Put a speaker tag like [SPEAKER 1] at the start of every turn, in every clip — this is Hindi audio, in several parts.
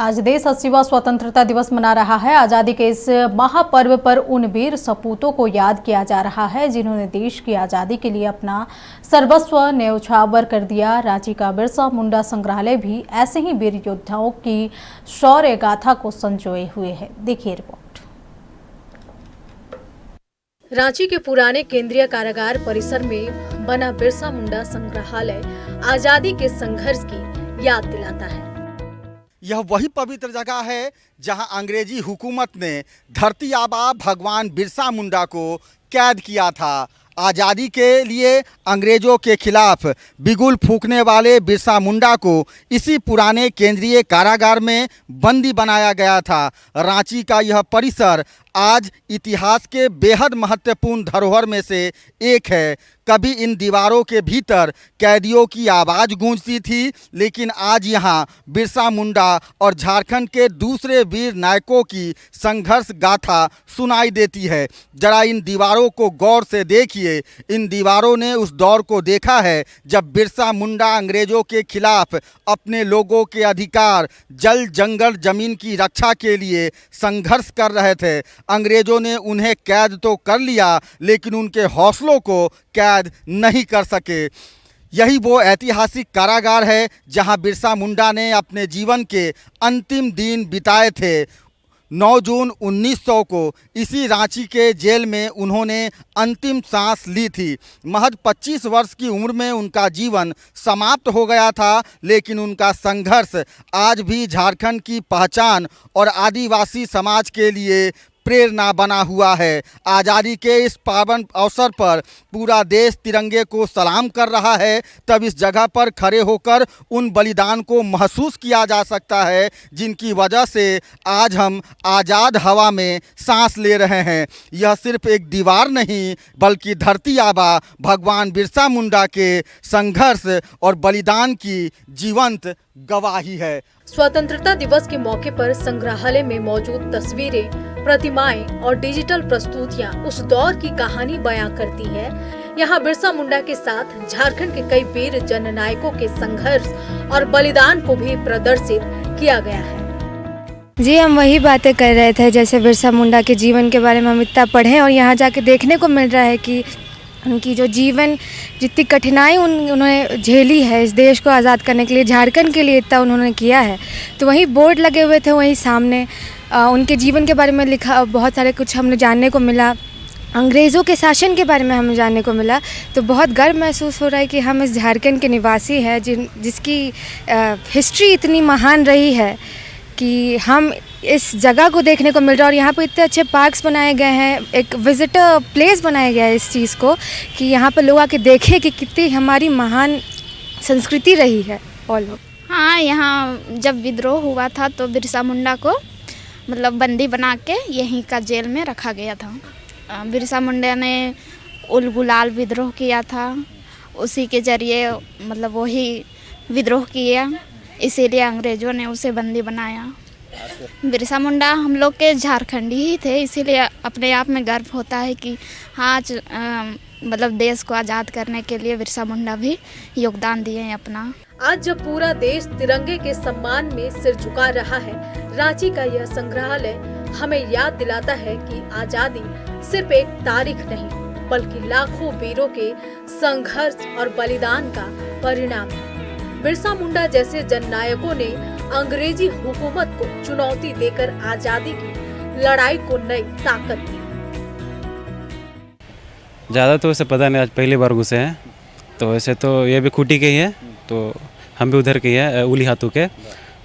[SPEAKER 1] आज देश 80वां स्वतंत्रता दिवस मना रहा है। आज़ादी के इस महापर्व पर उन वीर सपूतों को याद किया जा रहा है जिन्होंने देश की आज़ादी के लिए अपना सर्वस्व न्यौछावर कर दिया। रांची का बिरसा मुंडा संग्रहालय भी ऐसे ही वीर योद्धाओं की शौर्य गाथा को संजोए हुए है। देखिए रिपोर्ट। रांची के पुराने केंद्रीय कारागार परिसर में बना बिरसा मुंडा संग्रहालय आज़ादी के संघर्ष की याद दिलाता है।
[SPEAKER 2] यह वही पवित्र जगह है जहां अंग्रेजी हुकूमत ने धरती आबा भगवान बिरसा मुंडा को कैद किया था। आज़ादी के लिए अंग्रेज़ों के खिलाफ बिगुल फूंकने वाले बिरसा मुंडा को इसी पुराने केंद्रीय कारागार में बंदी बनाया गया था। रांची का यह परिसर आज इतिहास के बेहद महत्वपूर्ण धरोहर में से एक है। कभी इन दीवारों के भीतर कैदियों की आवाज़ गूंजती थी, लेकिन आज यहाँ बिरसा मुंडा और झारखंड के दूसरे वीर नायकों की संघर्ष गाथा सुनाई देती है। जरा इन दीवारों को गौर से देखिए। इन दीवारों ने उस दौर को देखा है जब बिरसा मुंडा अंग्रेज़ों के खिलाफ अपने लोगों के अधिकार, जल जंगल जमीन की रक्षा के लिए संघर्ष कर रहे थे। अंग्रेज़ों ने उन्हें कैद तो कर लिया, लेकिन उनके हौसलों को कैद नहीं कर सके। यही वो ऐतिहासिक कारागार है जहां बिरसा मुंडा ने अपने जीवन के अंतिम दिन बिताए थे। 9 जून 1900 को इसी रांची के जेल में उन्होंने अंतिम सांस ली थी। महज 25 वर्ष की उम्र में उनका जीवन समाप्त हो गया था, लेकिन उनका संघर्ष आज भी झारखंड की पहचान और आदिवासी समाज के लिए प्रेरणा बना हुआ है। आज़ादी के इस पावन अवसर पर पूरा देश तिरंगे को सलाम कर रहा है। तब इस जगह पर खड़े होकर उन बलिदान को महसूस किया जा सकता है जिनकी वजह से आज हम आज़ाद हवा में सांस ले रहे हैं। यह सिर्फ एक दीवार नहीं, बल्कि धरती आबा भगवान बिरसा मुंडा के संघर्ष और बलिदान की जीवंत गवाही है।
[SPEAKER 1] स्वतंत्रता दिवस के मौके पर संग्रहालय में मौजूद तस्वीरें, प्रतिमाएं और डिजिटल प्रस्तुतियां उस दौर की कहानी बयां करती है। यहाँ बिरसा मुंडा के साथ झारखंड के कई वीर जननायकों के संघर्ष और बलिदान को भी प्रदर्शित किया गया है।
[SPEAKER 3] जी, हम वही बातें कर रहे थे, जैसे बिरसा मुंडा के जीवन के बारे में हम इतना पढ़े और यहाँ जाके देखने को मिल रहा है कि उनकी जो जीवन, जितनी कठिनाई उन्होंने झेली है इस देश को आज़ाद करने के लिए, झारखंड के लिए इतना उन्होंने किया है। तो वहीं बोर्ड लगे हुए थे, वहीं सामने उनके जीवन के बारे में लिखा, बहुत सारे कुछ हमने जानने को मिला। अंग्रेज़ों के शासन के बारे में हमें जानने को मिला। तो बहुत गर्व महसूस हो रहा है कि हम इस झारखंड के निवासी हैं जिसकी हिस्ट्री इतनी महान रही है कि हम इस जगह को देखने को मिल रहा है। और यहाँ पर इतने अच्छे पार्क्स बनाए गए हैं, एक विजिटर प्लेस बनाया गया है इस चीज़ को कि यहाँ पर लोग आके देखें कि कितनी हमारी महान संस्कृति रही है। ऑल
[SPEAKER 4] हाँ, यहाँ जब विद्रोह हुआ था तो बिरसा मुंडा को मतलब बंदी बना के यहीं का जेल में रखा गया था। बिरसा मुंडा ने उल गुलाल विद्रोह किया था, उसी के जरिए मतलब वही विद्रोह किया, इसीलिए अंग्रेज़ों ने उसे बंदी बनाया। बिरसा मुंडा हम लोग के झारखंडी ही थे, इसीलिए अपने आप में गर्व होता है कि हाँ, मतलब देश को आज़ाद करने के लिए बिरसा मुंडा भी योगदान दिए हैं अपना।
[SPEAKER 1] आज जब पूरा देश तिरंगे के सम्मान में सिर झुका रहा है, रांची का यह संग्रहालय हमें याद दिलाता है कि आज़ादी सिर्फ एक तारीख नहीं, बल्कि लाखों वीरों के संघर्ष और बलिदान का परिणाम है। बिरसा मुंडा जैसे जननायकों ने अंग्रेजी हुकूमत को चुनौती देकर आज़ादी की लड़ाई को नई ताकत दी।
[SPEAKER 5] ज़्यादा तो उसे पता नहीं, आज पहली बार घुसे हैं। तो वैसे तो ये भी खूटी के ही है, तो हम भी उधर के ही है, उली हाथों के।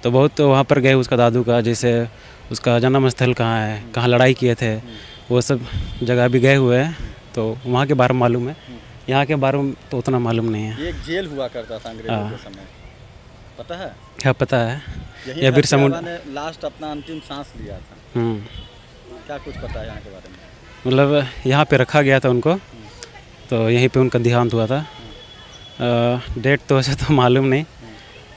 [SPEAKER 5] तो बहुत वहाँ पर गए उसका दादू का, जैसे उसका जन्म स्थल कहाँ है, कहाँ लड़ाई किए थे, वो सब जगह भी गए हुए हैं। तो वहाँ के बारे में मालूम है, यहाँ के बारे में तो उतना मालूम नहीं है।
[SPEAKER 2] एक जेल हुआ करता था अंग्रेजों के समय, पता है?
[SPEAKER 5] हाँ, पता है।
[SPEAKER 2] यही बिरसा मुंडा ने लास्ट अपना अंतिम सांस लिया था। क्या कुछ पता है यहाँ के बारे में?
[SPEAKER 5] मतलब यहाँ पे रखा गया था उनको, तो यहीं पे उनका देहांत हुआ था। डेट तो वैसे तो मालूम नहीं,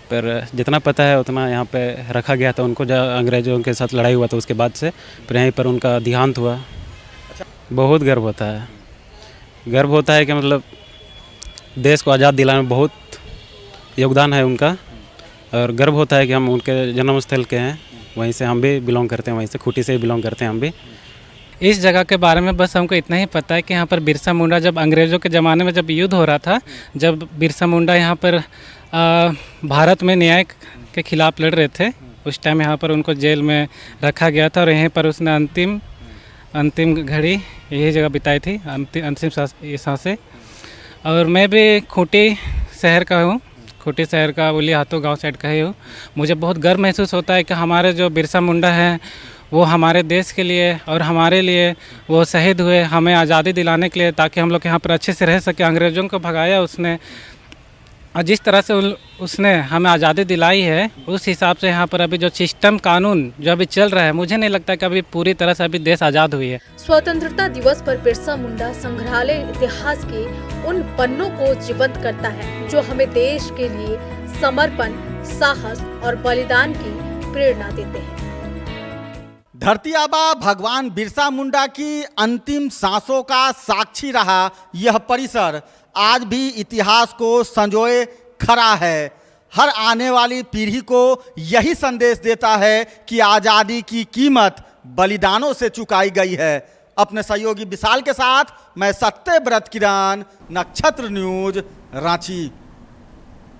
[SPEAKER 5] पर जितना पता है उतना यहाँ पे रखा गया था उनको। जब अंग्रेज़ों के साथ लड़ाई हुआ था उसके बाद से फिर यहीं पर उनका देहांत हुआ।
[SPEAKER 2] अच्छा।
[SPEAKER 5] बहुत गर्व होता है, गर्व होता है कि मतलब देश को आज़ाद दिलाने में बहुत योगदान है उनका। और गर्व होता है कि हम उनके जन्म स्थल के हैं, वहीं से हम भी बिलोंग करते हैं, वहीं से खूंटी से ही बिलोंग करते हैं हम भी।
[SPEAKER 6] इस जगह के बारे में बस हमको इतना ही पता है कि यहाँ पर बिरसा मुंडा जब अंग्रेज़ों के ज़माने में जब युद्ध हो रहा था, जब बिरसा मुंडा यहाँ पर भारत में न्याय के खिलाफ लड़ रहे थे, उस टाइम यहाँ पर उनको जेल में रखा गया था और यहीं पर उसने अंतिम घड़ी यही जगह बिताई थी, अंतिम सांसें। और मैं भी खूंटी शहर का हूँ, खूंटी शहर का उली हाथू गांव साइड का ही हूँ। मुझे बहुत गर्व महसूस होता है कि हमारे जो बिरसा मुंडा हैं वो हमारे देश के लिए और हमारे लिए वो शहीद हुए, हमें आज़ादी दिलाने के लिए, ताकि हम लोग यहाँ पर अच्छे से रह सके। अंग्रेज़ों को भगाया उसने, और जिस तरह से उसने हमें आज़ादी दिलाई है, उस हिसाब से यहाँ पर अभी जो सिस्टम कानून जो अभी चल रहा है, मुझे नहीं लगता कि अभी पूरी तरह से अभी देश आज़ाद हुई है।
[SPEAKER 1] स्वतंत्रता दिवस पर बिरसा मुंडा संग्रहालय इतिहास के उन पन्नों को जीवंत करता है जो हमें देश के लिए समर्पण, साहस और बलिदान की प्रेरणा देते हैं।
[SPEAKER 2] धरती आबा भगवान बिरसा मुंडा की अंतिम सांसों का साक्षी रहा यह परिसर आज भी इतिहास को संजोए खड़ा है। हर आने वाली पीढ़ी को यही संदेश देता है कि आज़ादी की कीमत बलिदानों से चुकाई गई है। अपने सहयोगी विशाल के साथ मैं सत्यव्रत किरण, नक्षत्र न्यूज, रांची।